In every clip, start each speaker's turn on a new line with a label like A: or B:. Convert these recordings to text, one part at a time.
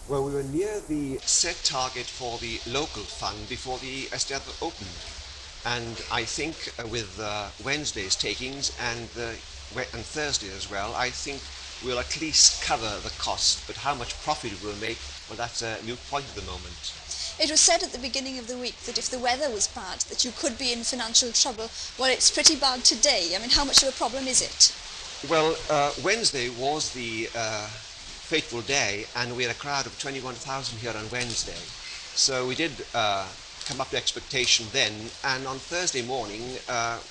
A: Well, we were near the set target for the local fund before the Eisteddfod opened. And I think with Wednesday's takings and Thursday as well, I think we'll at least cover the cost. But how much profit we'll make, well, that's a moot point at the moment.
B: It was said at the beginning of the week that if the weather was bad, that you could be in financial trouble. Well, it's pretty bad today. I mean, how much of a problem is it?
A: Well, Wednesday was the fateful day, and we had a crowd of 21,000 here on Wednesday. So we did come up to expectation then, and on Thursday morning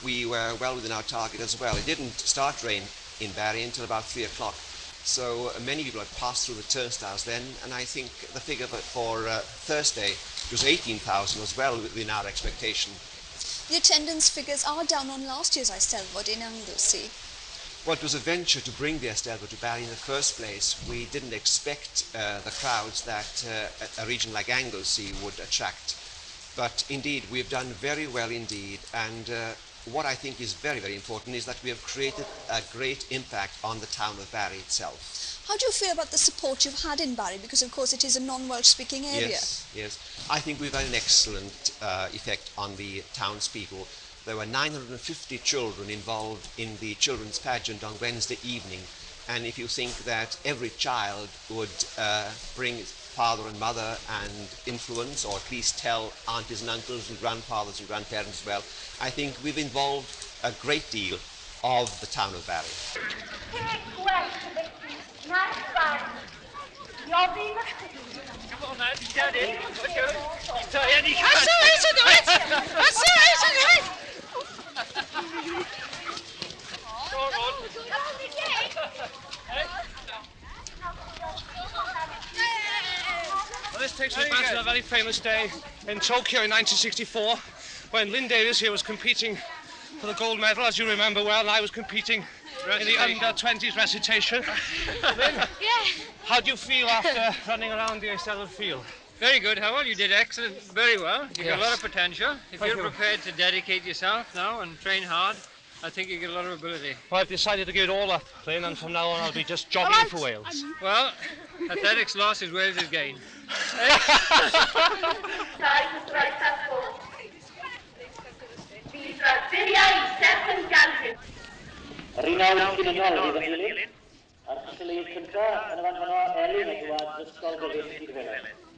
A: we were well within our target as well. It didn't start rain in Barri until about 3 o'clock. So many people had passed through the turnstiles then, and I think the figure for Thursday was 18,000 as well within our expectation.
B: The attendance figures are down on last year's Eisteddfod in Anglesey.
A: Well, it was a venture to bring the Eisteddfod to Barri in the first place. We didn't expect the crowds that a region like Anglesey would attract. But indeed, we've done very well indeed, and what I think is very, very important is that we have created a great impact on the town of Barri itself.
B: How do you feel about the support you've had in Barri? Because, of course, it is a non-Welsh speaking area.
A: Yes. I think we've had an excellent effect on the townspeople. There were 950 children involved in the children's pageant on Wednesday evening, and if you think that every child would bring his father and mother and influence, or at least tell aunties and uncles and grandfathers and grandparents as well, I think we've involved a great deal of the town of Barri.
C: Come on, man, get in. That's it. Well, this takes us back to a very famous day in Tokyo in 1964 when Lynn Davies here was competing for the gold medal, as you remember well, and I was competing in the under-20s recitation. Lynn, how do you feel after running around the Eisteddfod field?
D: Very good, Hywel. You did excellent, very well. You got a lot of potential. If you're prepared to dedicate yourself now and train hard, I think you get a lot of ability.
C: Well, I've decided to give it all up, Lynn, and from now on I'll be just jogging for Wales.
D: Well, athletics loss is Wales' gain.
E: Rinaw Kinanol, Lynn, at Sicily Cynta, and Elin at Ysgol Gyda.